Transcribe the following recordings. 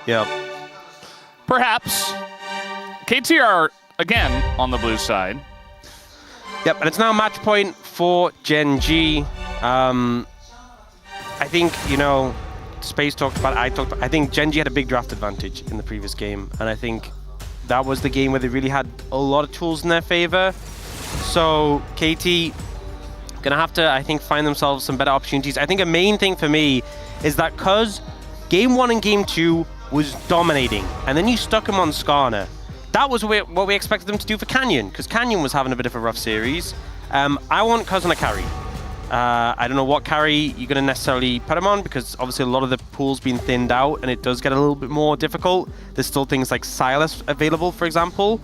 Yep. Perhaps. KT are, again, on the blue side. Yep, and it's now match point for Gen.G. I think, you know, Space talked about it, I think Gen.G had a big draft advantage in the previous game, and I think that was the game where they really had a lot of tools in their favor. So KT gonna have to, I think, find themselves some better opportunities. I think a main thing for me is that because Game 1 and Game 2 was dominating, and then you stuck him on Skarner. That was what we expected them to do for Canyon, because Canyon was having a bit of a rough series. I want Cuz on a carry. I don't know what carry you're going to necessarily put him on, because obviously a lot of the pool's been thinned out, and it does get a little bit more difficult. There's still things like Silas available, for example.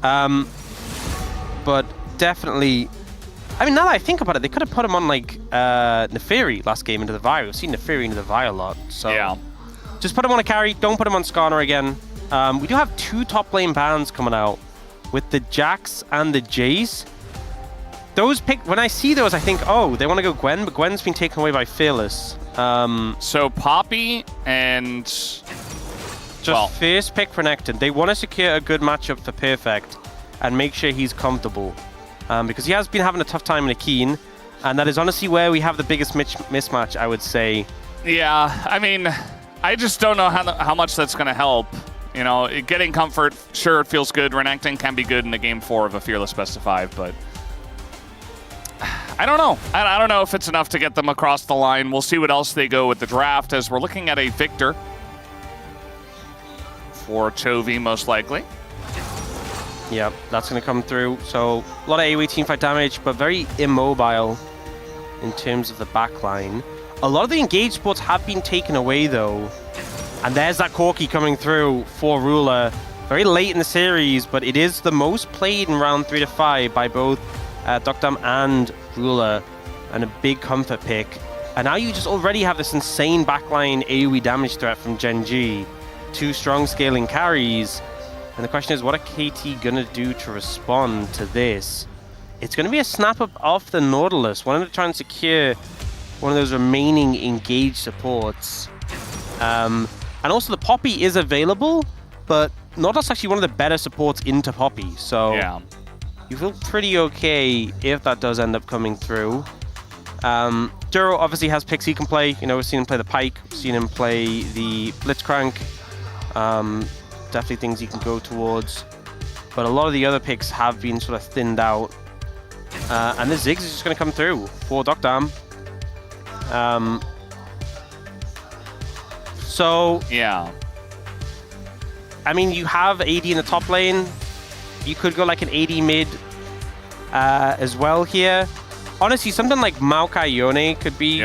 But definitely, I mean, now that I think about it, they could have put him on like Neferi last game into the Vi. We've seen Neferi into the Vi a lot, so yeah. Just put him on a carry. Don't put him on Skarner again. We do have 2 top lane bans coming out with the Jax and the Jace. Those when I see those, I think, oh, they want to go Gwen, but Gwen's been taken away by Fearless. So Poppy and just first pick Renekton. They want to secure a good matchup for Perfect and make sure he's comfortable, because he has been having a tough time in Akeen, and that is honestly where we have the biggest mismatch, I would say. Yeah, I mean, I just don't know how much that's going to help. You know, getting comfort, sure, it feels good. Renekton can be good in a game 4 of a Fearless best of 5, but I don't know. I don't know if it's enough to get them across the line. We'll see what else they go with the draft, as we're looking at a Victor for Chovy, most likely. Yeah, that's going to come through. So a lot of AoE teamfight damage, but very immobile in terms of the backline. A lot of the engaged supports have been taken away, though. And there's that Corki coming through for Ruler. Very late in the series, but it is the most played in round 3 to 5 by both Dokdam and Ruler, and a big comfort pick. And now you just already have this insane backline AoE damage threat from Gen.G. 2 strong scaling carries. And the question is, what are KT going to do to respond to this? It's going to be a snap up off the Nautilus, wanting to try and secure one of those remaining engaged supports. And also the Poppy is available, but Nautilus actually one of the better supports into Poppy. So yeah, you feel pretty okay if that does end up coming through. Duro obviously has picks he can play. You know, we've seen him play the Pike, we've seen him play the Blitzcrank. Definitely things he can go towards. But a lot of the other picks have been sort of thinned out. And the Ziggs is just going to come through for Dokdam. So yeah, I mean, you have AD in the top lane. You could go like an AD mid as well here. Honestly, something like Maokai Yone could be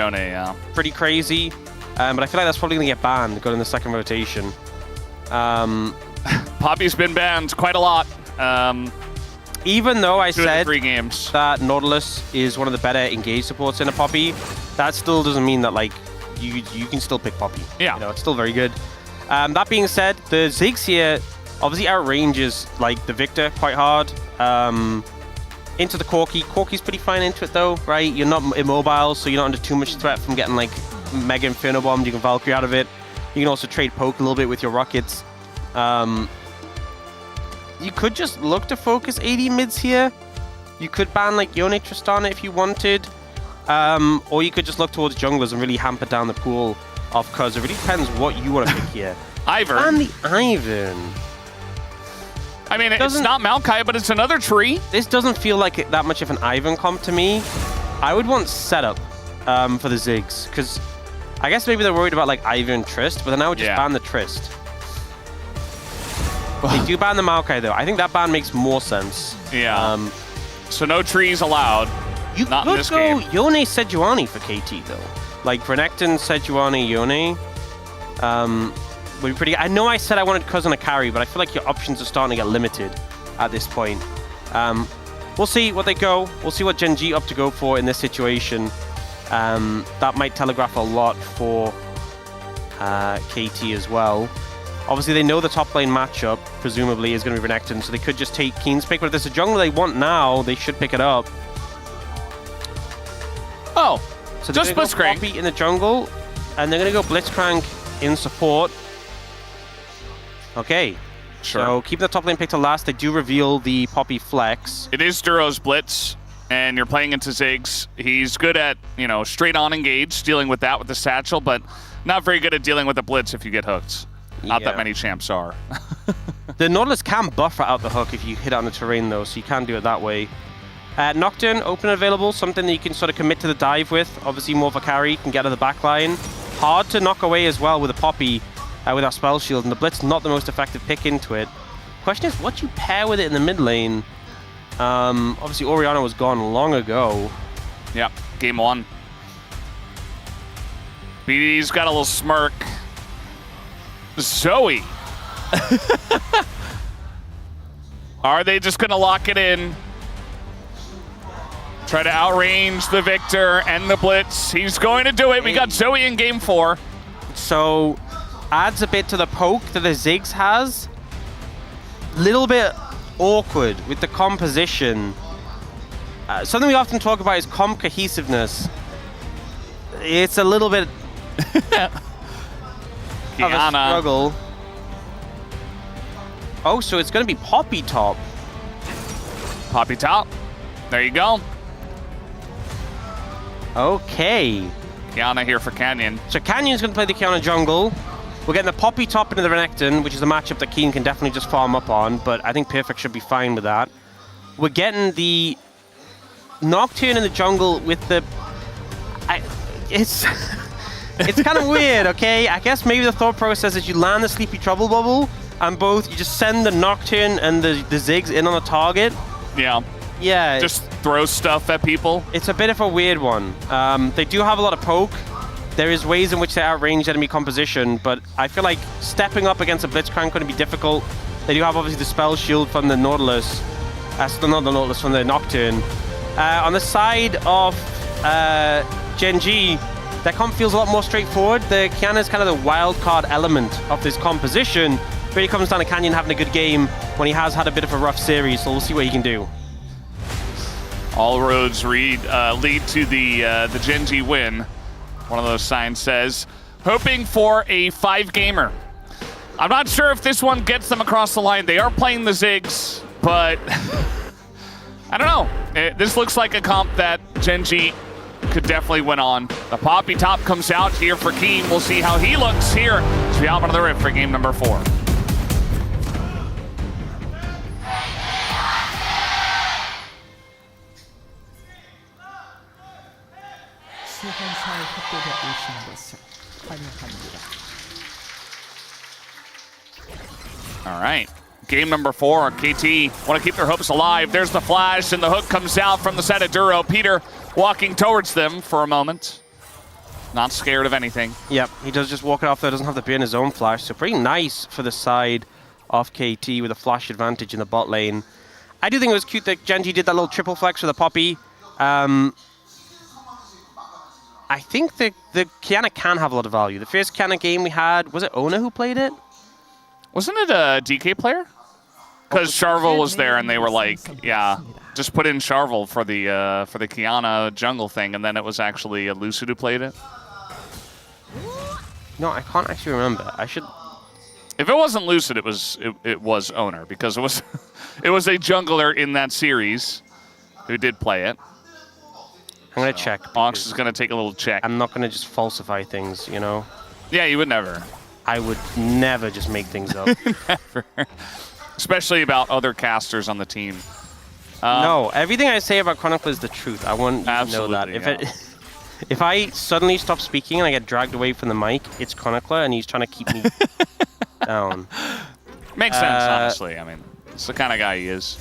pretty crazy. But I feel like that's probably going to get banned, go in the second rotation. Poppy's been banned quite a lot. Even though I said 3 games that Nautilus is one of the better engaged supports in a Poppy, that still doesn't mean that like you can still pick Poppy. Yeah, you know, it's still very good. That being said, the Ziggs here obviously outranges like the Victor quite hard. Into the Corki. Corki's pretty fine into it though, right? You're not immobile, so you're not under too much threat from getting like Mega Inferno Bombed. You can Valkyrie out of it. You can also trade poke a little bit with your rockets. You could just look to focus AD mids here. You could ban like Yone Tristana if you wanted. Or you could just look towards junglers and really hamper down the pool of Cuz. It really depends what you want to pick here. Ivern. And the Ivern. I mean, it's not Maokai, but it's another tree. This doesn't feel like that much of an Ivern comp to me. I would want setup for the Ziggs, because I guess maybe they're worried about like Ivern Trist, but then I would just ban the Trist. They do ban the Maokai though. I think that ban makes more sense. Yeah. So no trees allowed. You not could go Yone Sejuani for KT though. Like Renekton, Sejuani, Yone. Would be pretty. I know I said I wanted Cuz on a carry, but I feel like your options are starting to get limited at this point. We'll see what they go. We'll see what Gen.G up to go for in this situation. That might telegraph a lot for KT as well. Obviously, they know the top lane matchup, presumably, is going to be Renekton, so they could just take Keen's pick. But if there's a jungle they want now, they should pick it up. Oh, so just Blitzcrank in the jungle, and they're going to go Blitzcrank in support. Okay. Sure. So keep the top lane pick to last. They do reveal the Poppy flex. It is Duro's blitz, and you're playing into Ziggs. He's good at, you know, straight on engage, dealing with that with the satchel, but not very good at dealing with the blitz if you get hooked. Not that many champs are. The Nautilus can buffer out the hook if you hit it on the terrain, though, so you can do it that way. Nocturne, open and available, something that you can sort of commit to the dive with. Obviously, more of a carry, can get to the back line. Hard to knock away as well with a Poppy, with our spell shield, and the Blitz not the most effective pick into it. Question is, what do you pair with it in the mid lane? Obviously, Orianna was gone long ago. Yep, game 1. BD's got a little smirk. Zoe. Are they just going to lock it in? Try to outrange the Victor and the Blitz. He's going to do it. We got Zoe in game 4. So, adds a bit to the poke that the Ziggs has. Little bit awkward with the composition. Something we often talk about is comp cohesiveness. It's a little bit of a struggle. Oh, so it's going to be Poppy top. Poppy top. There you go. Okay. Kiana here for Canyon. So Canyon's going to play the Kiana jungle. We're getting the Poppy top into the Renekton, which is a matchup that Keen can definitely just farm up on, but I think Perfect should be fine with that. We're getting the Nocturne in the jungle with the... It's kind of weird, okay? I guess maybe the thought process is you land the Sleepy Trouble Bubble, and both you just send the Nocturne and the Ziggs in on a target. Yeah. Yeah. Just throw stuff at people. It's a bit of a weird one. They do have a lot of poke. There is ways in which they outrange enemy composition, but I feel like stepping up against a Blitzcrank going to be difficult. They do have obviously the spell shield from the Nautilus. Not the Nautilus, from the Nocturne. On the side of Gen.G, their comp feels a lot more straightforward. The Kiana is kind of the wild card element of this composition. Really comes down to Canyon having a good game when he has had a bit of a rough series, so we'll see what he can do. All roads lead to the Gen.G win. One of those signs says, hoping for a 5-gamer. I'm not sure if this one gets them across the line. They are playing the Ziggs, but I don't know. This looks like a comp that Gen.G could definitely win on. The Poppy top comes out here for Keen. We'll see how he looks here to be out on the Rift for game number 4. All right, game number 4. KT want to keep their hopes alive. There's the flash, and the hook comes out from the side of Duro. Peter walking towards them for a moment. Not scared of anything. Yep, he does just walk it off there. Doesn't have to be in his own flash. So pretty nice for the side of KT with a flash advantage in the bot lane. I do think it was cute that Gen.G did that little triple flex with the Poppy. I think the Kiana can have a lot of value. The first Kiana game we had, was it Ona who played it? Wasn't it a DK player? Because Charvel was there, and they were like, yeah, just put in Charvel for the Kiana jungle thing, and then it was actually a Lucid who played it. No, I can't actually remember. I should... If it wasn't Lucid, it was Owner, because it was it was a jungler in that series who did play it. I'm going to check. Ox is going to take a little check. I'm not going to just falsify things, you know? Yeah, you would never. I would never just make things up. Never. Especially about other casters on the team. No, everything I say about Chronicler is the truth. I want you to know that. If I suddenly stop speaking and I get dragged away from the mic, it's Chronicler and he's trying to keep me down. Makes sense, honestly. I mean, it's the kind of guy he is.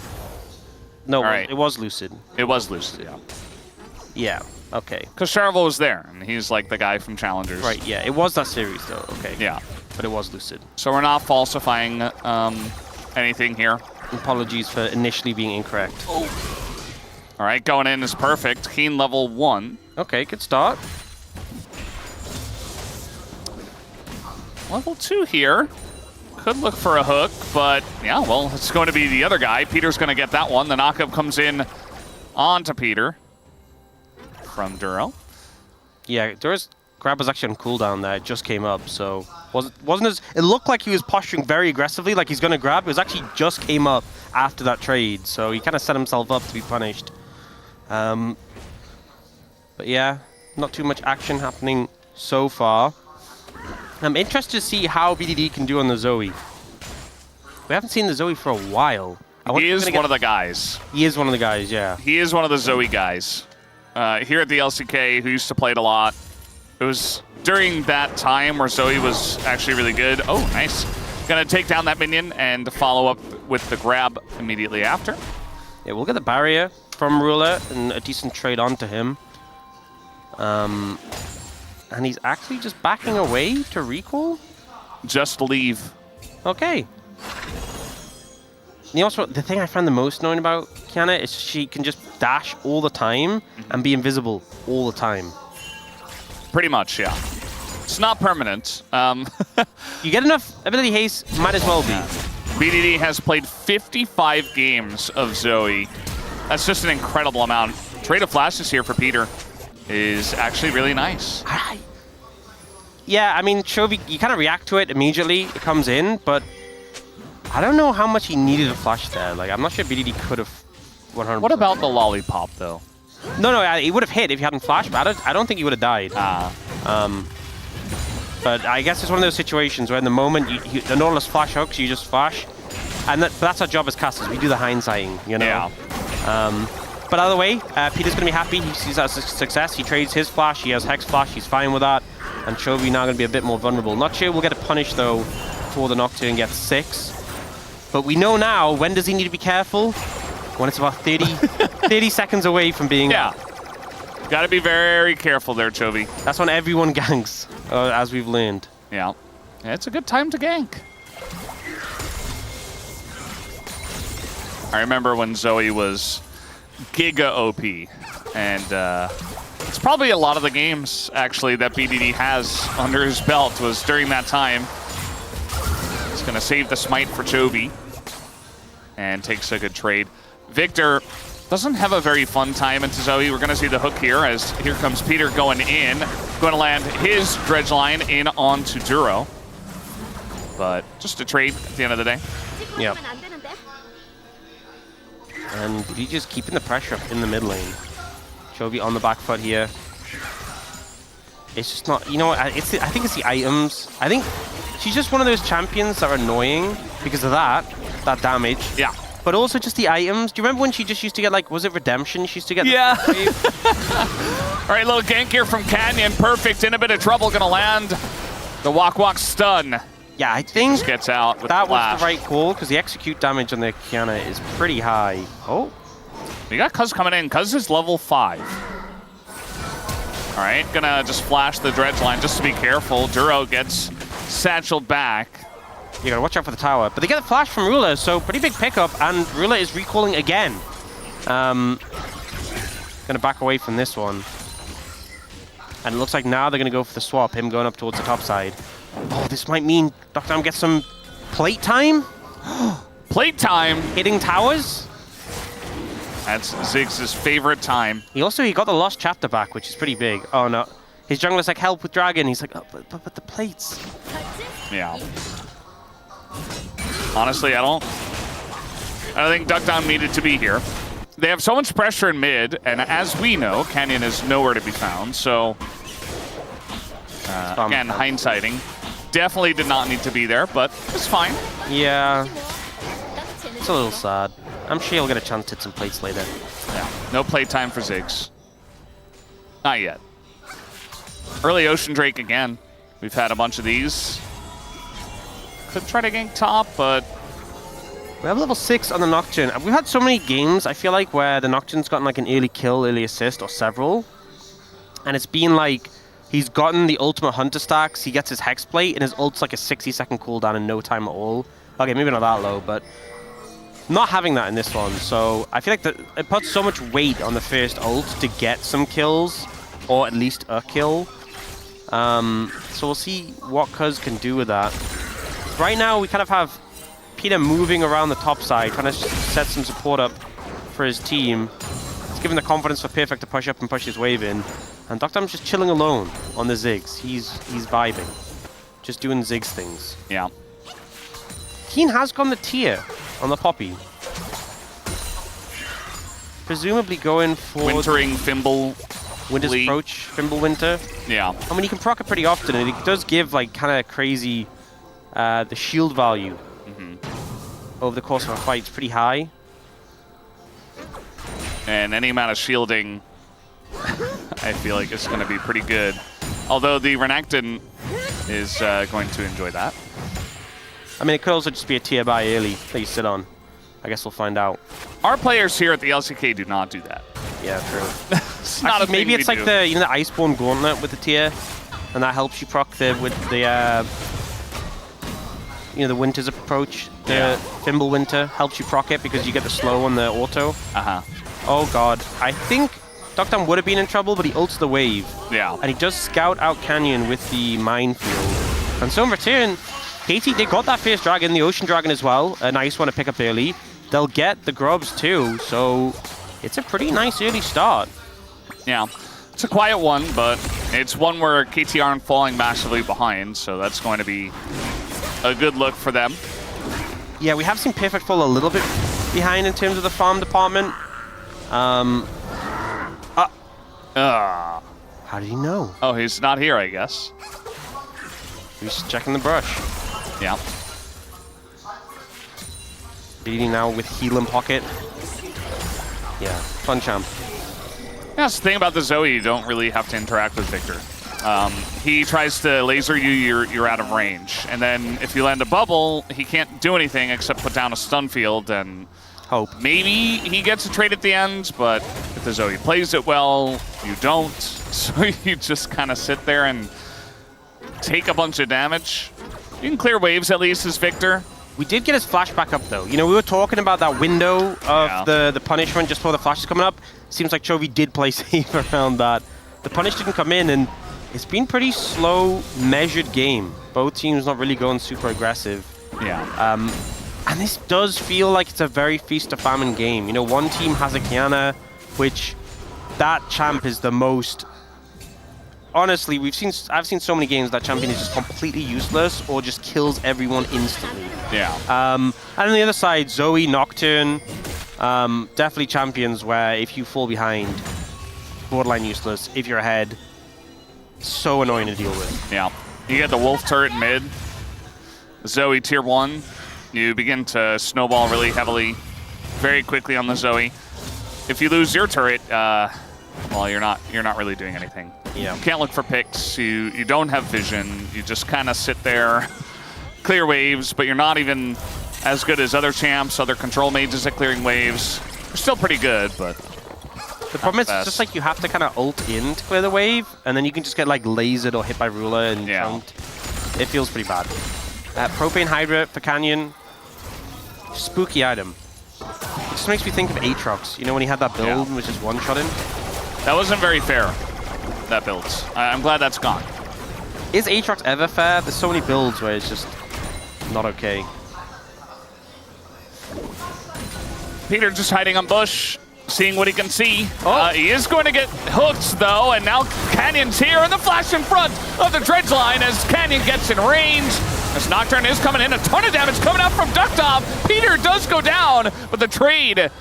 No, right. It was Lucid. It was Lucid, yeah. Yeah, okay. Because Charvel was there, and he's like the guy from Challengers. Right, yeah, it was that series, though, okay. Yeah. But it was Lucid. So we're not falsifying anything here. Apologies for initially being incorrect. Oh. All right, going in is perfect. Keen level 1. Okay, good start. Level 2 here. Could look for a hook, but yeah, well, it's going to be the other guy. Peter's going to get that one. The knockup comes in onto Peter from Duro. Yeah, Duro's grab was actually on cooldown there. It just came up, so wasn't as... It looked like he was posturing very aggressively, like he's going to grab. It was actually just came up after that trade, so he kind of set himself up to be punished. But yeah, not too much action happening so far. I'm interested to see how BDD can do on the Zoe. We haven't seen the Zoe for a while. He is one of the guys. He is one of the guys, yeah. He is one of the Zoe guys. Here at the LCK, who used to play it a lot. It was during that time where Zoe was actually really good. Oh, nice. Gonna take down that minion and follow up with the grab immediately after. Yeah, we'll get the barrier from Ruler and a decent trade onto him. And he's actually just backing away to recall? Just leave. Okay. You know what, the thing I find the most annoying about Kiana is she can just dash all the time and be invisible all the time. Pretty much, yeah. It's not permanent. You get enough ability haste, might as well be. BDD has played 55 games of Zoe. That's just an incredible amount. Trade of flashes here for Peter is actually really nice. Yeah, I mean, Chovy, you kind of react to it immediately. It comes in, but I don't know how much he needed a flash there. Like, I'm not sure BDD could have 100%. What about the lollipop, though? No, he would have hit if he hadn't flashed, but I don't think he would have died. But I guess it's one of those situations where in the moment, the Nautilus flash hooks, you just flash. And that's our job as casters. We do the hindsighting, you know? Yeah. But either way, Peter's going to be happy. He sees that as a success. He trades his flash. He has Hex flash. He's fine with that. And Chovy now going to be a bit more vulnerable. Not sure we'll get a punish, though, for the Nocturne gets 6. But we know now, when does he need to be careful? When it's about 30 seconds away from being... Yeah. Got to be very careful there, Chovy. That's when everyone ganks, as we've learned. Yeah. It's a good time to gank. I remember when Zoe was giga OP. And it's probably a lot of the games, actually, that BDD has under his belt was during that time. He's going to save the smite for Chovy. And takes a good trade. Victor doesn't have a very fun time into Zoe. We're going to see the hook here as here comes Peter going in. Going to land his dredge line in onto Duro. But just a trade at the end of the day. Yep. And he just keeping the pressure up in the mid lane. Chovy on the back foot here. It's just not, you know what, I think it's the items. I think she's just one of those champions that are annoying because of that damage. Yeah. But also just the items. Do you remember when she just used to get, like, was it Redemption? She used to get... Yeah. All right, little gank here from Canyon. Perfect, in a bit of trouble, gonna land the walk stun. Yeah, I think just gets out with that the was the right call because the execute damage on the Kiana is pretty high. Oh. We got Cuz coming in. Cuz is level 5. All right, gonna just flash the dredge line just to be careful. Duro gets satcheled back. You gotta watch out for the tower. But they get a flash from Ruler, so pretty big pickup, and Ruler is recalling again. Gonna back away from this one. And it looks like now they're gonna go for the swap, him going up towards the top side. Oh, this might mean Dr. gets some plate time? Plate time? Hitting towers? That's Ziggs' favorite time. He got the Lost Chapter back, which is pretty big. Oh no. His jungler's like, help with Dragon. He's like, oh, but the plates. Yeah. Honestly, I don't think Duckdown needed to be here. They have so much pressure in mid, and as we know, Canyon is nowhere to be found, so... again, hindsighting. Definitely did not need to be there, but it's fine. Yeah. It's a little sad. I'm sure he'll get a chance to hit some plates later. Yeah. No playtime for Ziggs. Not yet. Early Ocean Drake again. We've had a bunch of these. Could try to gank top, but... We have level 6 on the Nocturne. We've had so many games, I feel like, where the Nocturne's gotten like an early kill, early assist, or several. And it's been like, he's gotten the ultimate hunter stacks, he gets his Hex Plate, and his ult's like a 60-second cooldown in no time at all. Okay, maybe not that low, but... Not having that in this one, so I feel like it puts so much weight on the first ult to get some kills, or at least a kill. So we'll see what Cuz can do with that. Right now, we kind of have Peter moving around the top side, trying to set some support up for his team. It's given the confidence for Perfect to push up and push his wave in. And Doctam's just chilling alone on the Ziggs. He's vibing. Just doing Ziggs things. Yeah. Keen has gone the tier on the Poppy. Presumably going for... Wintering Fimble. Winter's Approach, Fimble Winter. Yeah. I mean, you can proc it pretty often, and it does give, like, kind of crazy... the shield value over the course of a fight is pretty high. And any amount of shielding, I feel like it's going to be pretty good. Although the Renekton is going to enjoy that. I mean, it could also just be a tier buy early that you sit on. I guess we'll find out. Our players here at the LCK do not do that. Yeah, true. It's not Actually, maybe it's like the the Iceborne Gauntlet with the tier, and that helps you proc the the Winter's Approach. The Fimble Winter helps you proc it because you get the slow on the auto. Oh god, I think Doctam would have been in trouble, but he ults the wave. Yeah. And he does scout out Canyon with the minefield. And so in return, KT, they got that Fierce Dragon, the Ocean Dragon as well. A nice one to pick up early. They'll get the grubs too, so it's a pretty nice early start. Yeah. It's a quiet one, but it's one where KT aren't falling massively behind, so that's going to be a good look for them. Yeah, we have seen Perfect fall a little bit behind in terms of the farm department. How did he know? Oh, he's not here, I guess. He's checking the brush. Yeah. Beating now with heal in pocket. Yeah, fun champ. Yeah, that's the thing about the Zoe, you don't really have to interact with Victor. He tries to laser you, you're out of range. And then if you land a bubble, he can't do anything except put down a stun field and hope. Maybe he gets a trade at the end, but if the Zoe plays it well, you don't. So you just kind of sit there and take a bunch of damage. You can clear waves at least as Victor. We did get his flash back up though. You know, we were talking about that window of the punishment just before the flash is coming up. Seems like Chovy did play safe around that. The punish didn't come in, and it's been pretty slow, measured game. Both teams not really going super aggressive. Yeah. And this does feel like it's a very feast or famine game. You know, one team has a Kiana, which that champ is the most... Honestly, I've seen so many games that champion is just completely useless or just kills everyone instantly. Yeah. And on the other side, Zoe, Nocturne, definitely champions where if you fall behind, borderline useless. If you're ahead, so annoying to deal with. Yeah. You get the Wolf turret mid. Zoe tier 1. You begin to snowball really heavily, very quickly on the Zoe. If you lose your turret, well, you're not really doing anything. Yeah. You can't look for picks. You don't have vision. You just kind of sit there, clear waves, but you're not even as good as other champs, other control mages at clearing waves. You're still pretty good, but the problem is it's just like you have to kind of ult in to clear the wave, and then you can just get like lasered or hit by ruler and chunked. It feels pretty bad. Propane Hydra for Canyon. Spooky item. It just makes me think of Aatrox. You know when he had that build and was just one-shotting? That wasn't very fair, that build. I'm glad that's gone. Is Aatrox ever fair? There's so many builds where it's just not okay. Peter just hiding on bush, seeing what he can see. He is going to get hooked, though, and now Canyon's here, and the flash in front of the dredge line as Canyon gets in range. This Nocturne is coming in, a ton of damage coming out from Ducktop. Peter does go down, but the trade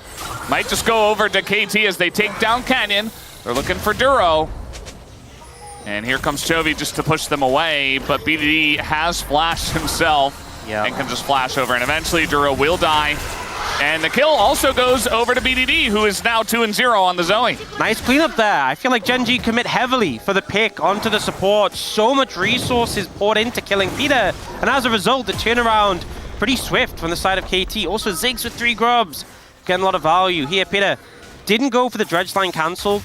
might just go over to KT as they take down Canyon. They're looking for Duro. And here comes Chovy just to push them away, but BDD has flashed himself and can just flash over, and eventually Duro will die. And the kill also goes over to BDD, who is now 2-0 on the Zoe. Nice cleanup there. I feel like Gen.G commit heavily for the pick onto the support. So much resources poured into killing Peter. And as a result, the turnaround pretty swift from the side of KT. Also Ziggs with 3 grubs. Getting a lot of value. Here, Peter didn't go for the dredge line cancel.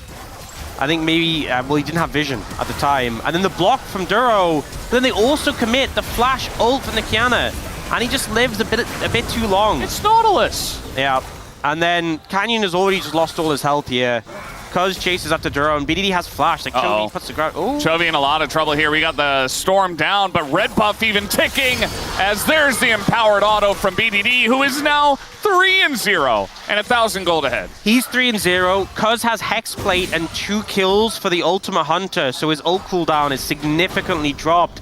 I think maybe, well, he didn't have vision at the time. And then the block from Duro. Then they also commit the flash ult from the Kiana. And he just lives a bit too long. It's Nautilus. Yeah. And then Canyon has already just lost all his health here. Cuz chases after Duro, and BDD has flash. Like, Chovy puts the ground. Oh, Chovy in a lot of trouble here. We got the Storm down, but Red Buff even ticking as there's the empowered auto from BDD, who is now 3-0 and 1,000 gold ahead. He's 3-0. Cuz has Hexplate and 2 kills for the Ultima Hunter, so his ult cooldown is significantly dropped.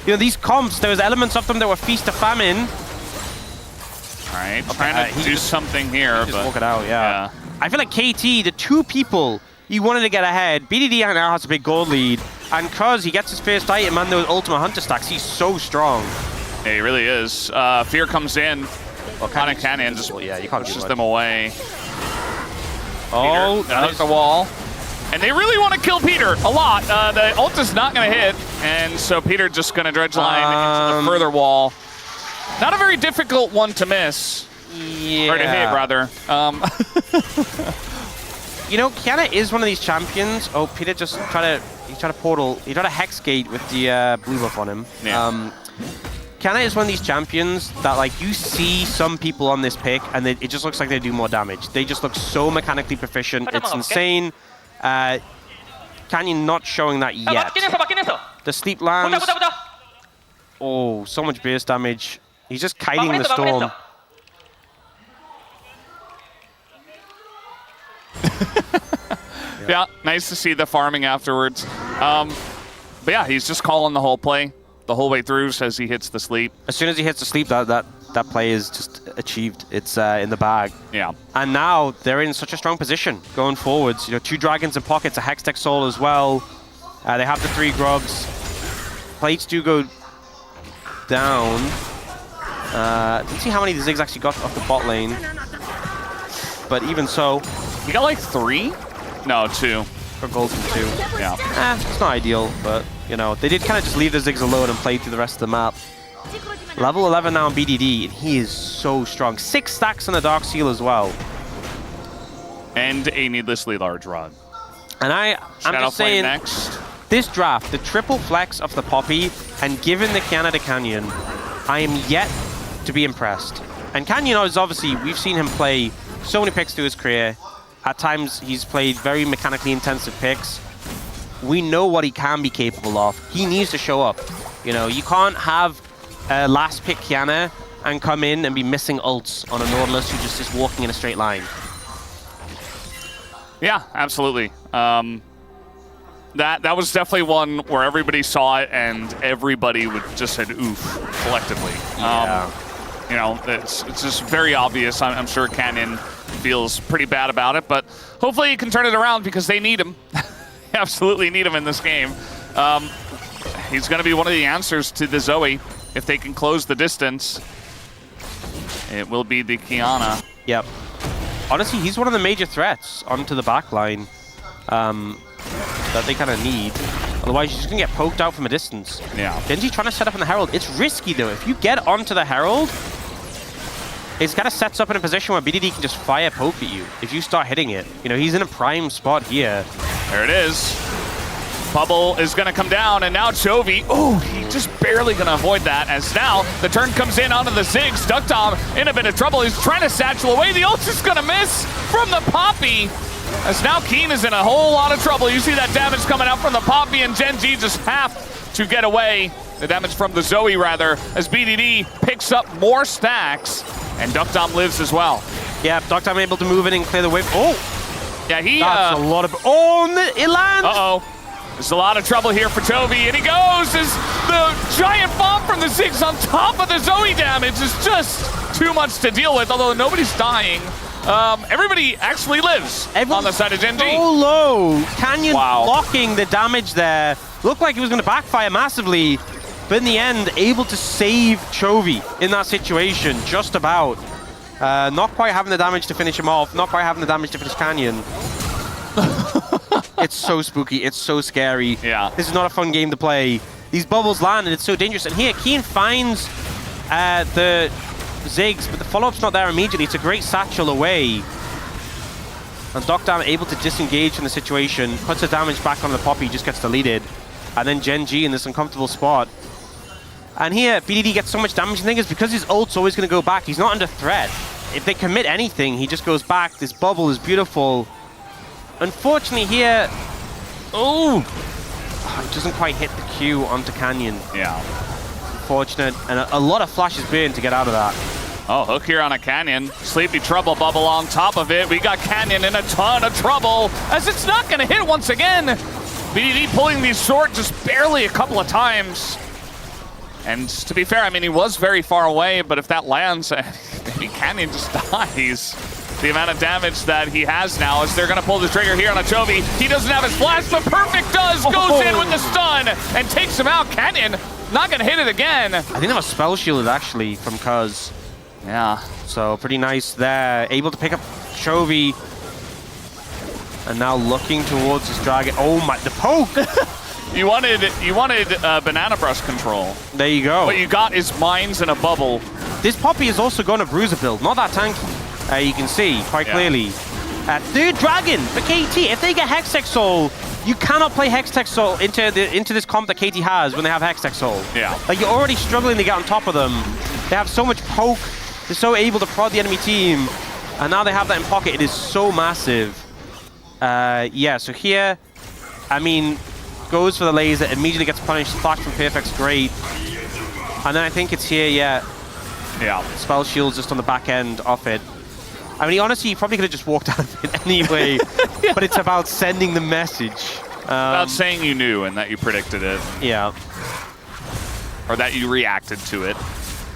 You know, these comps, there was elements of them that were Feast or Famine. All right, trying to do something here. Just walk it out, yeah. I feel like KT, the 2 people he wanted to get ahead, BDD now has a big gold lead, and Cuz, he gets his first item and those Ultima Hunter stacks, he's so strong. Yeah, he really is. Fear comes in. On a cannon, just you can't pushes them away. Oh, there's the wall. And they really want to kill Peter a lot. The ult is not going to hit, and so Peter just going to dredge line into the further wall. Not a very difficult one to miss. Yeah. Or to hit, rather. You know, Kiana is one of these champions. Oh, Peter just tried to portal. He tried to hex gate with the blue buff on him. Yeah. Kiana is one of these champions that, like, you see some people on this pick, and it just looks like they do more damage. They just look so mechanically proficient. It's insane. Canyon not showing that yet. The sleep lands. Oh, so much burst damage. He's just kiting the storm. Yeah, nice to see the farming afterwards. But yeah, he's just calling the whole play the whole way through as he hits the sleep. As soon as he hits the sleep, that play is just achieved. It's in the bag. Yeah. And now they're in such a strong position going forwards. You know, 2 dragons in pockets, a Hextech Soul as well. They have the 3 grubs. Plates do go down. Didn't see how many the Ziggs actually got off the bot lane. But even so, he got like 3? No, 2. For gold from 2. Yeah. It's not ideal, but you know, they did kind of just leave the Ziggs alone and play through the rest of the map. Level 11 now on BDD, and he is so strong. 6 stacks on the Dark Seal as well. And a needlessly large rod. And I'm just saying, next. This draft, the triple flex of the Poppy, and given the Canada Canyon, I am yet to be impressed. And Canyon is obviously, we've seen him play so many picks through his career. At times, he's played very mechanically intensive picks. We know what he can be capable of. He needs to show up. You know, you can't have a last pick Kiana and come in and be missing ults on a Nautilus who just is walking in a straight line. Yeah, absolutely. That was definitely one where everybody saw it and everybody would just said oof collectively. Yeah. You know, it's just very obvious. I'm sure Canyon feels pretty bad about it, but hopefully he can turn it around because they need him. Absolutely need him in this game. He's going to be one of the answers to the Zoe if they can close the distance. It will be the Kiana. Yep. Honestly, he's one of the major threats onto the backline that they kind of need. Otherwise, you're just going to get poked out from a distance. Yeah. Gen.G trying to set up in the Herald. It's risky, though. If you get onto the Herald, it's kind of sets up in a position where BDD can just fire poke at you if you start hitting it. You know, he's in a prime spot here. There it is. Bubble is going to come down, and now Chovy, oh, he's just barely going to avoid that, as now the turn comes in onto the Ziggs. Duckdom in a bit of trouble. He's trying to satchel away. The ult is going to miss from the Poppy, as now Keen is in a whole lot of trouble. You see that damage coming out from the Poppy, and Gen.G just have to get away. The damage from the Zoe, rather, as BDD picks up more stacks, and Duckdom lives as well. Yeah, Duckdom able to move in and clear the wave. Oh! Yeah, he... That's a lot of... Oh, it lands! Uh-oh. There's a lot of trouble here for Chovy, and he goes as the giant bomb from the Ziggs on top of the Zoe damage is just too much to deal with, although nobody's dying. Everybody actually lives on the side of Gen.G. So low. Canyon blocking the damage there. Looked like it was going to backfire massively, but in the end, able to save Chovy in that situation, just about. Not quite having the damage to finish him off, not quite having the damage to finish Canyon. It's so spooky, it's so scary. Yeah. This is not a fun game to play. These bubbles land and it's so dangerous. And here, Keen finds the Ziggs, but the follow-up's not there immediately. It's a great satchel away. And Duckdom able to disengage from the situation, puts the damage back on the Poppy, just gets deleted. And then Gen.G in this uncomfortable spot. And here, BDD gets so much damage. The thing is, because his ult's always going to go back, he's not under threat. If they commit anything, he just goes back. This bubble is beautiful. Unfortunately here, it doesn't quite hit the Q onto Canyon. Yeah. Unfortunate, and a lot of flashes burned to get out of that. Oh, hook here on a Canyon. Sleepy Trouble bubble on top of it. We got Canyon in a ton of trouble, as it's not going to hit once again. VDD pulling these short just barely a couple of times. And to be fair, I mean, he was very far away, but if that lands, maybe Canyon just dies. The amount of damage that he has now is they're going to pull the trigger here on a Chovy. He doesn't have his flash, but Perfect does. Goes in with the stun and takes him out. Canyon not going to hit it again. I think that was spell shielded actually from Cuz. Yeah. So pretty nice there. Able to pick up Chovy. And now looking towards his dragon. Oh my, the poke! You wanted banana brush control. There you go. What you got is mines in a bubble. This Poppy is also going to Bruiser build, not that tanky. You can see quite clearly. Third dragon for KT. If they get Hextech Soul, you cannot play Hextech Soul into this comp that KT has when they have Hextech Soul. Yeah. Like, you're already struggling to get on top of them. They have so much poke. They're so able to prod the enemy team. And now they have that in pocket. It is so massive. Yeah, so here, I mean, goes for the laser, immediately gets punished. Flash from Perfect's great. And then I think it's here, yeah. Spell shields just on the back end off it. I mean, honestly, you probably could have just walked out of it anyway, but it's about sending the message. About saying you knew and that you predicted it. Yeah. Or that you reacted to it.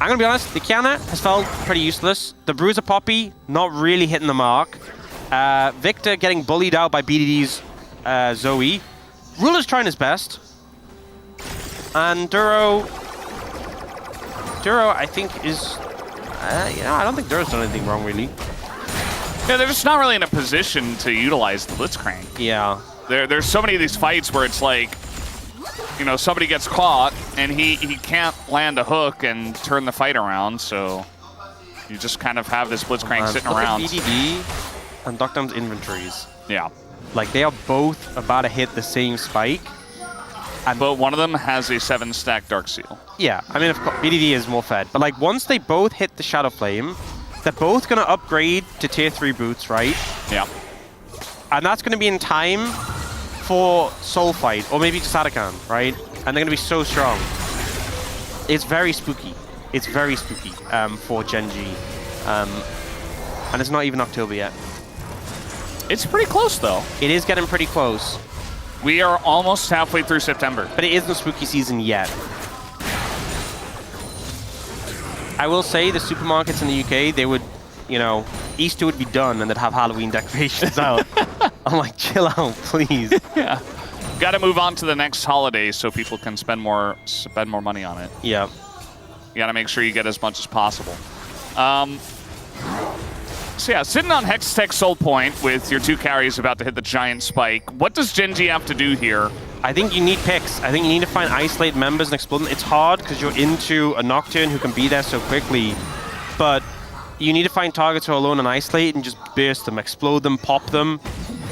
I'm going to be honest, the Kiana has felt pretty useless. The Bruiser Poppy, not really hitting the mark. Victor getting bullied out by BDD's Zoe. Ruler's trying his best. And Duro, I think, is... I don't think Duro's done anything wrong, really. Yeah, they're just not really in a position to utilize the Blitzcrank. Yeah. There's so many of these fights where it's like, you know, somebody gets caught and he can't land a hook and turn the fight around, so you just kind of have this Blitzcrank sitting around. Look at BDD and Doctom's inventories. Yeah. Like, they are both about to hit the same spike. But one of them has a 7-stack Dark Seal. Yeah, I mean, of course, BDD is more fed. But, like, once they both hit the Shadow Flame, they're both going to upgrade to tier 3 boots, right? Yeah. And that's going to be in time for Soul Fight, or maybe just Sadakan, right? And they're going to be so strong. It's very spooky. It's very spooky for Gen.G. And it's not even October yet. It's pretty close, though. It is getting pretty close. We are almost halfway through September. But it isn't spooky season yet. I will say the supermarkets in the UK, they would, you know, Easter would be done and they'd have Halloween decorations out. I'm like, chill out, please. Yeah. Got to move on to the next holiday so people can spend more money on it. Yeah. You got to make sure you get as much as possible. So yeah, sitting on Hextech Soul Point with your 2 carries about to hit the giant spike. What does Gen.G have to do here? I think you need picks. I think you need to find isolate members and explode them. It's hard because you're into a Nocturne who can be there so quickly, but you need to find targets who are alone and isolate and just burst them, explode them, pop them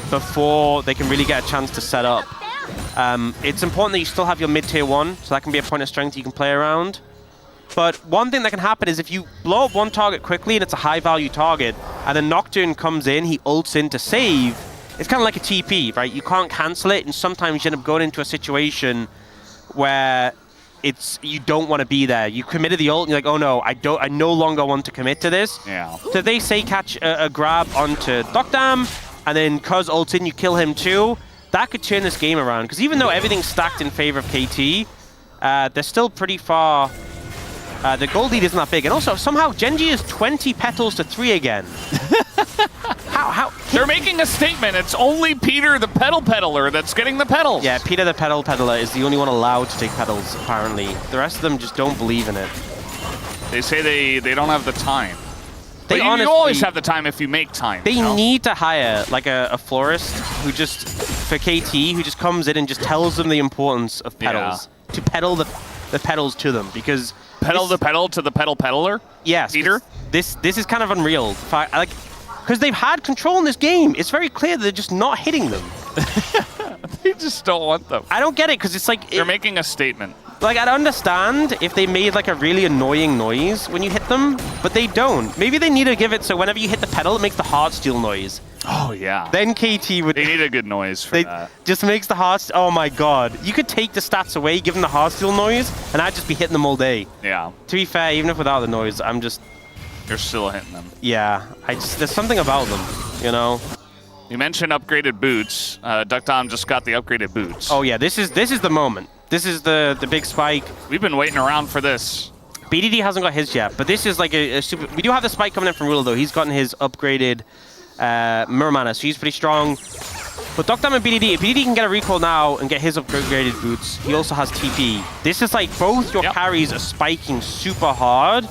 before they can really get a chance to set up. It's important that you still have your mid-tier 1, so that can be a point of strength you can play around. But one thing that can happen is if you blow up one target quickly and it's a high-value target, and then Nocturne comes in, he ults in to save, it's kind of like a TP, right? You can't cancel it, and sometimes you end up going into a situation where you don't want to be there. You committed the ult, and you're like, oh no, I no longer want to commit to this. Yeah. So they say catch a grab onto Doctam, and then Cuz ults in, you kill him too. That could turn this game around, because even though everything's stacked in favor of KT, they're still pretty far. The gold lead isn't that big. And also, somehow, Gen.G is 20 petals to 3 again. How? They're making a statement. It's only Peter the Pedal Peddler that's getting the pedals. Yeah, Peter the Pedal Peddler is the only one allowed to take pedals, apparently. The rest of them just don't believe in it. They say they don't have the time. They honestly, you always have the time if you make time. They need to hire, like, a florist who just, for KT, who just comes in and just tells them the importance of pedals. Yeah. To pedal the pedals to them, because... Pedal the pedal to the pedal peddler? Yes. Peter? This is kind of unreal. Like, because they've had control in this game. It's very clear that they're just not hitting them. They just don't want them. I don't get it, because it's like... They're making a statement. Like, I'd understand if they made like a really annoying noise when you hit them, but they don't. Maybe they need to give it so whenever you hit the pedal, it makes the heart steel noise. Oh, yeah. Then KT would... They need a good noise for that. Just makes the heart... Oh, my God. You could take the stats away, give them the heart steel noise, and I'd just be hitting them all day. Yeah. To be fair, even if without the noise, I'm just... You're still hitting them. Yeah. There's something about them, you know? You mentioned upgraded boots. Duckdom just got the upgraded boots. Oh, yeah. This is the moment. This is the big spike. We've been waiting around for this. BDD hasn't got his yet, but this is like a super... We do have the spike coming in from Ruler, though. He's gotten his upgraded mirror mana, so he's pretty strong. But Duckdom and BDD, if BDD can get a recall now and get his upgraded boots, he also has TP. This is like both your carries are spiking super hard.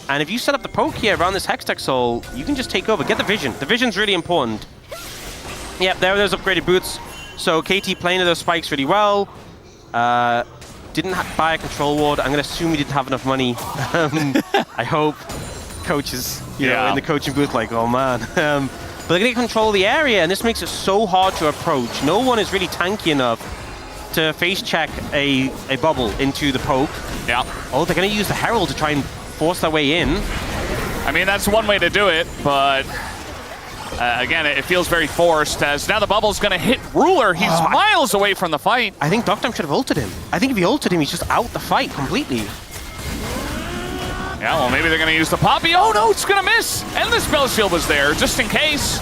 And if you set up the poke here around this Hextech Soul, you can just take over. Get the vision. The vision's really important. Yep, there are those upgraded boots. So KT playing to those spikes really well. Didn't buy a control ward. I'm going to assume he didn't have enough money. I hope. Coaches, you know, in the coaching booth like, oh man. But they're going to control the area, and this makes it so hard to approach. No one is really tanky enough to face check a bubble into the poke. Yeah. Oh, they're going to use the Herald to try and force their way in. I mean, that's one way to do it, but again, it feels very forced as now the bubble's going to hit Ruler. He's miles away from the fight. I think Duckdom should have ulted him. I think if he ulted him, he's just out the fight completely. Yeah, well, maybe they're going to use the Poppy. Oh, no, it's going to miss. And the Spell Shield was there, just in case.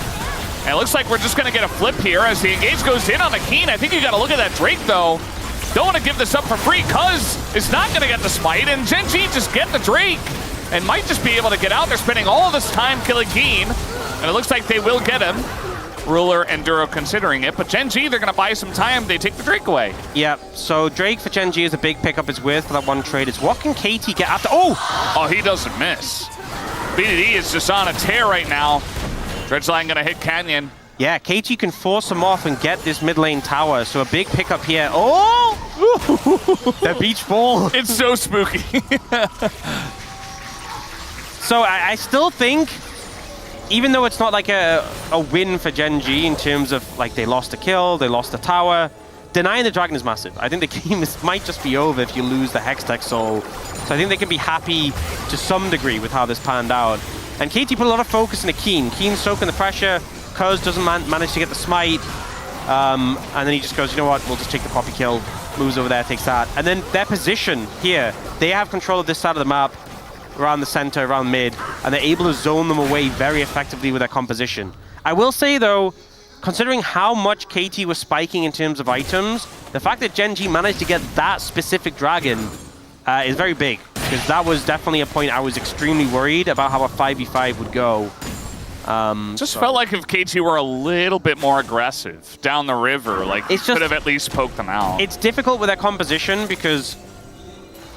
And it looks like we're just going to get a flip here as the engage goes in on the Keen. I think you got to look at that Drake, though. Don't want to give this up for free, because it's not going to get the smite. And Gen.G just get the Drake and might just be able to get out. They're spending all of this time killing Keen. And it looks like they will get him. Ruler and Duro considering it, but Gen.G, they're going to buy some time. They take the Drake away. Yeah, so Drake for Gen.G is a big pickup. It's worth for that one trade. It's what can KT get after? Oh, he doesn't miss. BDD is just on a tear right now. Dredgeline going to hit Canyon. Yeah, KT can force him off and get this mid lane tower. So a big pickup here. Oh! The beach ball. It's so spooky. So I still think, even though it's not like a win for Gen.G in terms of like they lost a kill, they lost the tower, denying the dragon is massive. I think the game might just be over if you lose the Hextech Soul. So I think they can be happy to some degree with how this panned out. And KT put a lot of focus into Keen. Keen soaking the pressure. Cuz doesn't manage to get the smite. And then he just goes, you know what, we'll just take the Poppy kill. Moves over there, takes that. And then their position here, they have control of this side of the map, around the center, around mid, and they're able to zone them away very effectively with their composition. I will say, though, considering how much KT was spiking in terms of items, the fact that Gen.G managed to get that specific dragon is very big, because that was definitely a point I was extremely worried about how a 5v5 would go. Just felt like if KT were a little bit more aggressive down the river, like could have at least poked them out. It's difficult with their composition because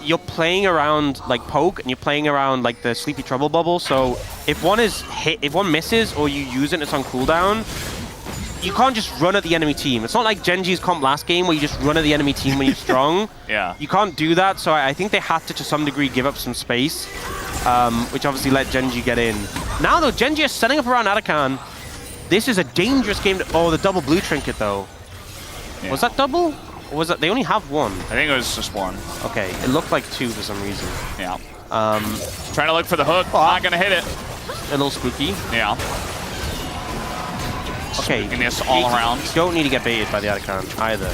you're playing around like poke and you're playing around like the Sleepy Trouble bubble. So if one is hit, if one misses or you use it and it's on cooldown, you can't just run at the enemy team. It's not like Gen.G's comp last game where you just run at the enemy team when you're strong. Yeah. You can't do that. So I think they had to some degree give up some space, which obviously let Gen.G get in. Now though, Gen.G is setting up around Atakan. This is a dangerous game. Oh, the double blue trinket though. Yeah. Was that double? Or was that, they only have one? I think it was just one. Okay, it looked like two for some reason. Yeah. Trying to look for the hook, not gonna hit it. A little spooky. Yeah. Okay. Spookiness all around. You don't need to get baited by the Atakan either.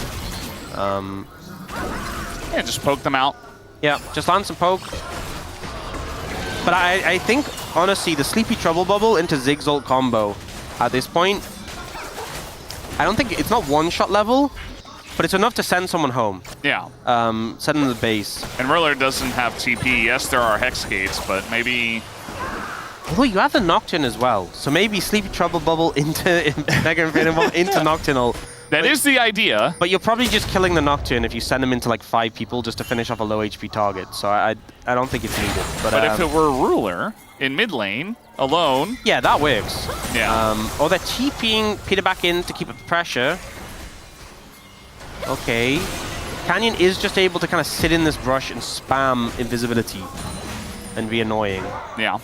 Yeah, just poke them out. Yeah, just land some poke. But I think, honestly, the Sleepy Trouble Bubble into Zig's ult combo at this point, I don't think, it's not one-shot level, but it's enough to send someone home. Yeah. Send them to the base. And Ruler doesn't have TP. Yes, there are Hex Gates, but maybe... Although you have the Nocturne as well, so maybe Sleepy Trouble Bubble into Mega Infinity into Nocturnal. That is the idea. But you're probably just killing the Nocturne if you send them into like 5 people just to finish off a low HP target. So I don't think it's needed. But if it were Ruler in mid lane, alone... Yeah, that works. Yeah. Or they're TPing Peter back in to keep up the pressure. Okay. Canyon is just able to kind of sit in this brush and spam invisibility and be annoying. Yeah.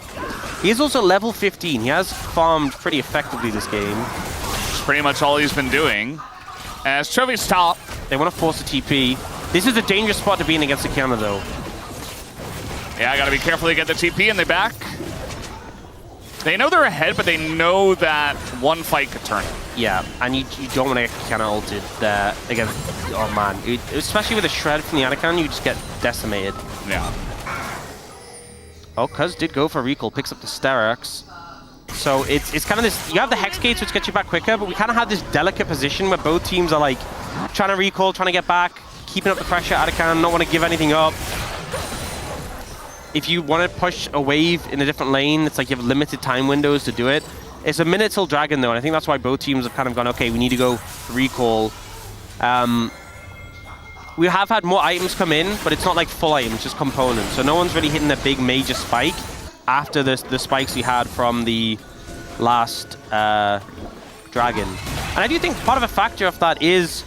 He is also level 15. He has farmed pretty effectively this game. That's pretty much all he's been doing. As Trevi's top. They want to force a TP. This is a dangerous spot to be in against the counter, though. Yeah, I gotta be careful to get the TP and they back. They know they're ahead, but they know that one fight could turn it. Yeah, and you don't want to get counter ulted there against. Oh man, especially with a shred from the Anakin, you just get decimated. Yeah. Oh, Cuz did go for recall, picks up the Sterak's. So it's kind of this. You have the Hex Gates, which gets you back quicker, but we kind of have this delicate position where both teams are like trying to recall, trying to get back, keeping up the pressure. Anakin not want to give anything up. If you want to push a wave in a different lane, it's like you have limited time windows to do it. It's a minute till Dragon, though, and I think that's why both teams have kind of gone, okay, we need to go recall. We have had more items come in, but it's not like full items, just components. So no one's really hitting a big major spike after the spikes we had from the last Dragon. And I do think part of a factor of that is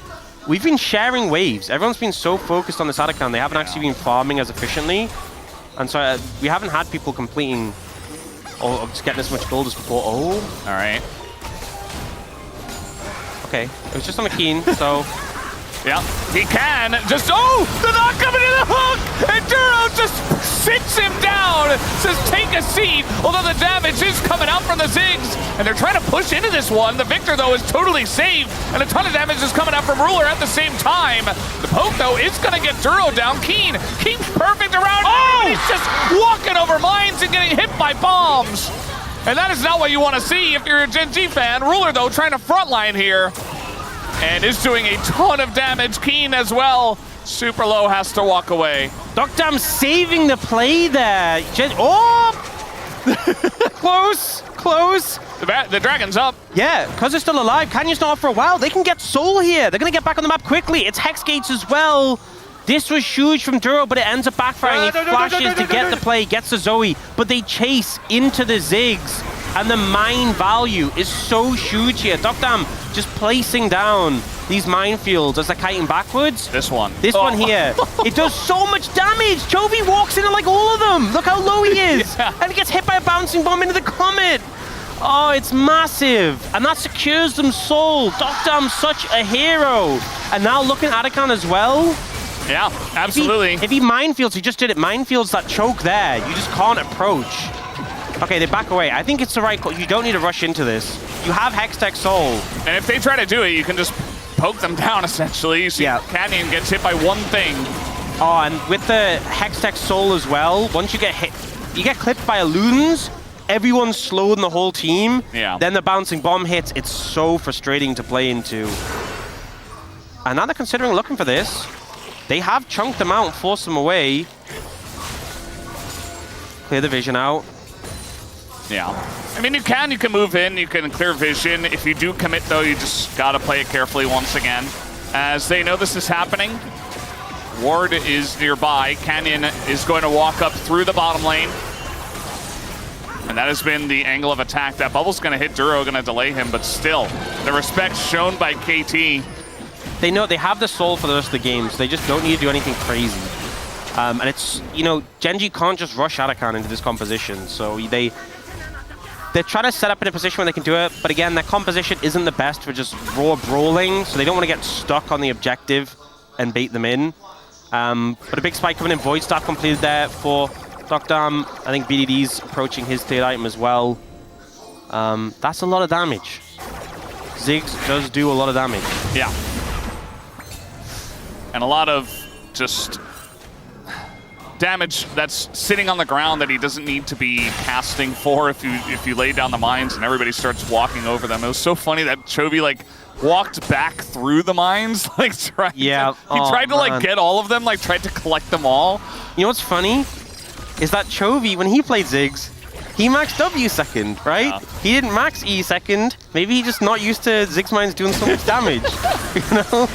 we've been sharing waves. Everyone's been so focused on this Anakin, they haven't actually been farming as efficiently. And so we haven't had people completing or just getting as much gold as before. Oh. All right. Okay. It was just on the Keen, so... Yeah, he can. Just, oh, they're not coming to the hook! And Duro just sits him down, says take a seat, although the damage is coming out from the Ziggs. And they're trying to push into this one. The Victor, though, is totally safe, and a ton of damage is coming out from Ruler at the same time. The poke, though, is going to get Duro down. Keen's perfect around. Oh! He's just walking over mines and getting hit by bombs. And that is not what you want to see if you're a Gen.G fan. Ruler, though, trying to frontline here. And is doing a ton of damage. Keen as well. Super low, has to walk away. Doctam saving the play there. Oh! Close, close. The Dragon's up. Yeah, because they're still alive. Canyo's not up for a while. They can get Soul here. They're going to get back on the map quickly. It's Hex Gates as well. This was huge from Duro, but it ends up backfiring. He flashes to get the play, gets the Zoe, but they chase into the Ziggs. And the mine value is so huge here. Doctam just placing down these minefields as they're kiting backwards. This one one here. It does so much damage. Chovy walks into like all of them. Look how low he is. Yeah. And he gets hit by a bouncing bomb into the Comet. Oh, it's massive. And that secures them soul. Doctam's such a hero. And now looking at Anakin as well. Yeah, absolutely. If he minefields, he just did it. Minefields that choke there. You just can't approach. Okay, they back away. I think it's the right call. You don't need to rush into this. You have Hextech Soul. And if they try to do it, you can just poke them down, essentially. You see Canyon gets hit by one thing. Oh, and with the Hextech Soul as well, once you get hit, you get clipped by Illusions, everyone's slowed in the whole team. Yeah. Then the bouncing bomb hits. It's so frustrating to play into. And now they're considering looking for this. They have chunked them out and forced them away. Clear the vision out. Yeah. I mean, you can move in, you can clear vision. If you do commit, though, you just got to play it carefully once again. As they know this is happening, Ward is nearby. Canyon is going to walk up through the bottom lane. And that has been the angle of attack. That bubble's going to hit Duro, going to delay him, but still, the respect shown by KT. They know they have the soul for the rest of the game, so they just don't need to do anything crazy. And it's, you know, Gen.G can't just rush Anakin into this composition, so they're trying to set up in a position where they can do it, but again, their composition isn't the best for just raw brawling, so they don't want to get stuck on the objective and bait them in. But a big spike coming in, Void Staff completed there for Doctam. I think BDD's approaching his third item as well. That's a lot of damage. Ziggs does do a lot of damage. Yeah. And a lot of just damage that's sitting on the ground that he doesn't need to be casting for if you lay down the mines and everybody starts walking over them. It was so funny that Chovy like walked back through the mines, like he tried to like get all of them, like tried to collect them all. You know what's funny is that Chovy, when he played Ziggs, he maxed W second, right? Yeah. He didn't max E second. Maybe he's just not used to Ziggs mines doing so much damage. You know?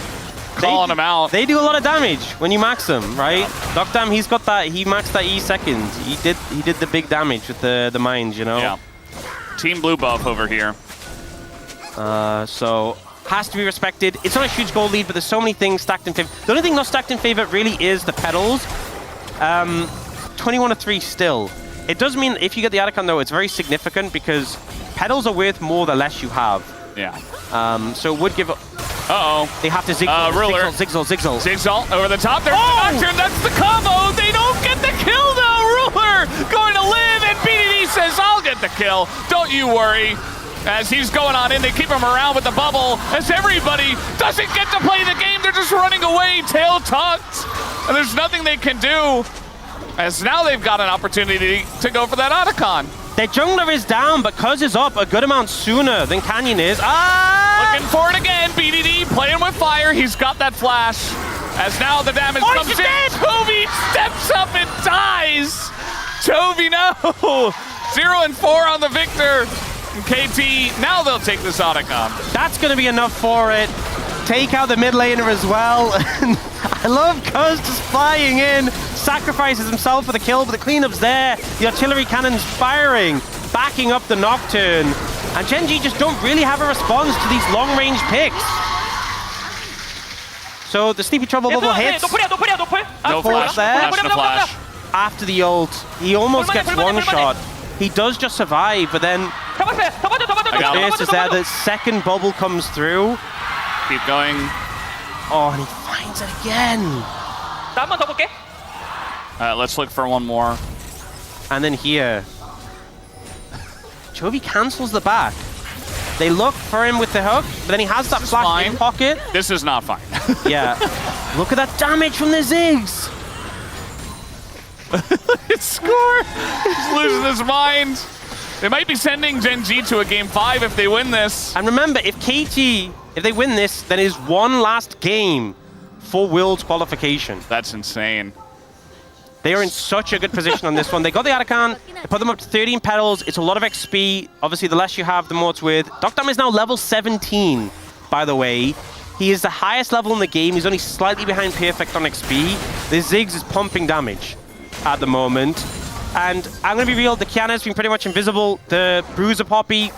Calling him out. They do a lot of damage when you max them, right? Doctam, he's got that. He maxed that E second. He did the big damage with the mines, you know. Yeah. Team blue buff over here. So has to be respected. It's not a huge goal lead, but there's so many things stacked in favor. The only thing not stacked in favor really is the pedals. 21-3 still. It does mean if you get the Anakin though, it's very significant because pedals are worth more the less you have. Yeah. So it would give Uh-oh. They have to zigzag, Ruler. zigzag. Zigzag over the top. There's the Nocturne. That's the combo. They don't get the kill, though. Ruler going to live, and BDD says, I'll get the kill. Don't you worry. As he's going on in, they keep him around with the bubble. As everybody doesn't get to play the game, they're just running away, tail tucked. And there's nothing they can do. As now they've got an opportunity to go for that Otacon. Their jungler is down, but Cuz is up a good amount sooner than Canyon is. Looking for it again. BDD playing with fire. He's got that flash. As now the damage comes in. Toby steps up and dies. Toby, no. 0 and 4 on the Victor. And KT, now they'll take this Otacon. That's going to be enough for it. Take out the mid laner as well. I love Cuz just flying in, sacrifices himself for the kill, but the cleanup's there. The artillery cannon's firing, backing up the Nocturne. And Gen.G just don't really have a response to these long-range picks. So the Sleepy Trouble bubble hits. No flash, there. no flash. After the ult, he almost gets one shot. He does just survive, but then Pierce is there. The second bubble comes through. Keep going. Oh, and he finds it again. Let's look for one more. And then here, Chovy cancels the back. They look for him with the hook, but then he has that flash in pocket. This is not fine. Yeah. Look at that damage from the Ziggs. His score. He's losing his mind. They might be sending Gen.G to a game 5 if they win this. And remember, if they win this, then it is one last game for Worlds qualification. That's insane. They are in such a good position on this one. They got the Otacon, they put them up to 13 petals. It's a lot of XP. Obviously, the less you have, the more it's worth. Docdam is now level 17, by the way. He is the highest level in the game. He's only slightly behind Perfect on XP. The Ziggs is pumping damage at the moment. And I'm going to be real, the Kiana's been pretty much invisible. The Bruiser Poppy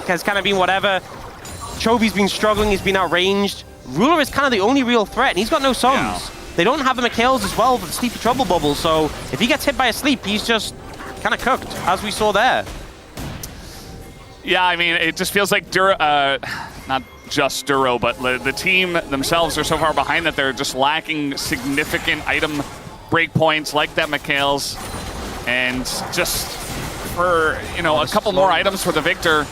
has kind of been whatever. Chovy's been struggling, he's been outranged. Ruler is kind of the only real threat, and he's got no sums. Yeah. They don't have the Mikhails as well for the Sleepy Trouble bubble, so if he gets hit by a sleep, he's just kind of cooked, as we saw there. Yeah, I mean, it just feels like not just Duro, but the team themselves are so far behind that they're just lacking significant item breakpoints like that Mikhails. And just for, you know, a couple more items for the Victor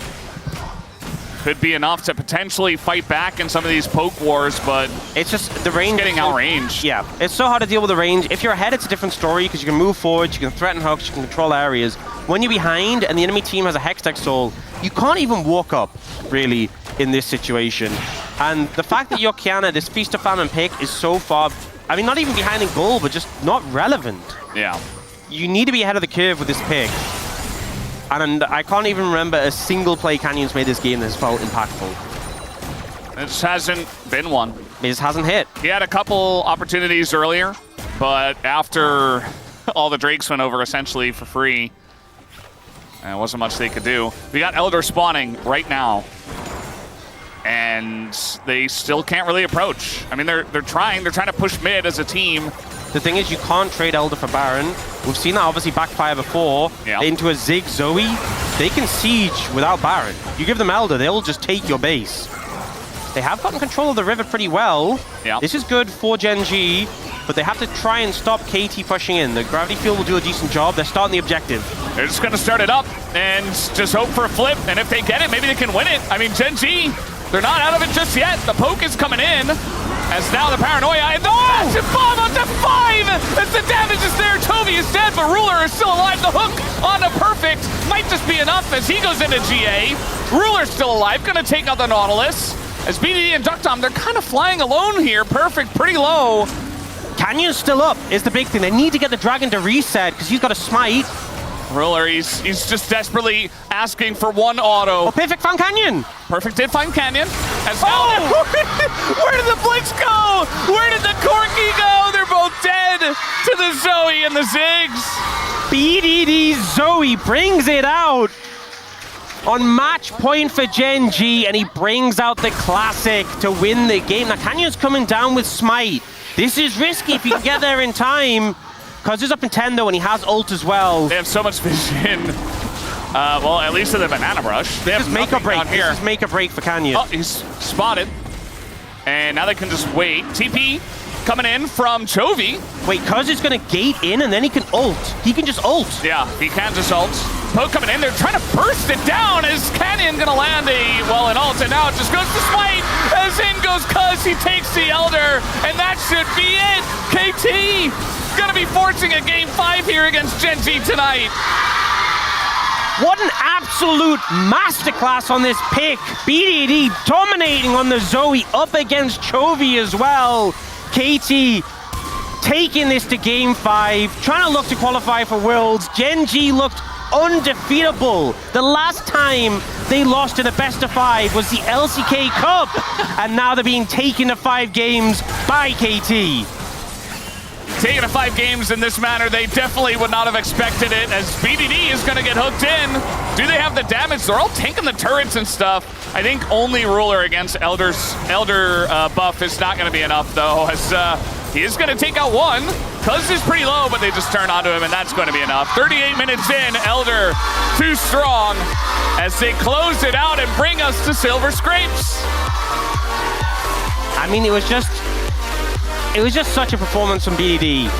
could be enough to potentially fight back in some of these poke wars, but it's just the range. Getting outranged. Yeah, it's so hard to deal with the range. If you're ahead, it's a different story because you can move forward, you can threaten hooks, you can control areas. When you're behind and the enemy team has a Hextech Soul, you can't even walk up, really, in this situation. And the fact that your Kiana, this Feast of Famine pick, is so far, I mean, not even behind in goal, but just not relevant. Yeah. You need to be ahead of the curve with this pick. And I can't even remember a single play Canyon's made this game that has felt impactful. It just hasn't been one. It just hasn't hit. He had a couple opportunities earlier, but after all the Drakes went over essentially for free, there wasn't much they could do. We got Elder spawning right now, and they still can't really approach. I mean, they're trying to push mid as a team. The thing is, you can't trade Elder for Baron. We've seen that obviously backfire before. Yeah. Into a Zig Zoe. They can siege without Baron. You give them Elder, they'll just take your base. They have gotten control of the river pretty well. Yeah. This is good for Gen.G, but they have to try and stop KT pushing in. The Gravity Field will do a decent job. They're starting the objective. They're just going to start it up and just hope for a flip. And if they get it, maybe they can win it. I mean, Gen.G, they're not out of it just yet. The poke is coming in. As now the Paranoia and the massive bomb up to 5! As the damage is there, Toby is dead, but Ruler is still alive. The hook on the Perfect might just be enough as he goes into GA. Ruler's still alive, gonna take out the Nautilus. As BDD and Duckdom, they're kind of flying alone here. Perfect, pretty low. Canyon's still up is the big thing. They need to get the Dragon to reset because he's got a smite. Ruler, he's just desperately asking for one auto. Oh, Perfect found Canyon! Perfect did find Canyon. As where did the Blitz go? Where did the Corky go? They're both dead to the Zoe and the Ziggs. BDD Zoe brings it out on match point for Gen.G, and he brings out the classic to win the game. Now, Canyon's coming down with Smite. This is risky if you can get there in time. Cuz is up in 10 though, and he has ult as well. They have so much vision. Well, at least in the Banana Brush. They have make or break. here. This is make or break for Canyon. Oh, he's spotted. And now they can just wait. TP coming in from Chovy. Wait, Cuz is going to gate in and then he can ult. He can just ult. Yeah, he can just ult. Poke coming in, they're trying to burst it down. Is Canyon gonna land an ult, and now it just goes to Smite. As in goes Cuz, he takes the Elder, and that should be it. KT gonna be forcing a game 5 here against Gen.G tonight. What an absolute masterclass on this pick. BDD dominating on the Zoe up against Chovy as well. KT taking this to game 5, trying to look to qualify for Worlds. Gen.G looked undefeatable. The last time they lost in a best of 5 was the LCK Cup, and now they're being taken to 5 games by KT. Taking to 5 games in this manner, they definitely would not have expected it, as BDD is going to get hooked in. Do they have the damage? They're all tanking the turrets and stuff. I think only Ruler against Elder buff is not going to be enough, though, as he is going to take out one. Cuz is pretty low, but they just turn onto him, and that's going to be enough. 38 minutes in, Elder too strong as they close it out and bring us to Silver Scrapes. I mean, it was just such a performance from BDD.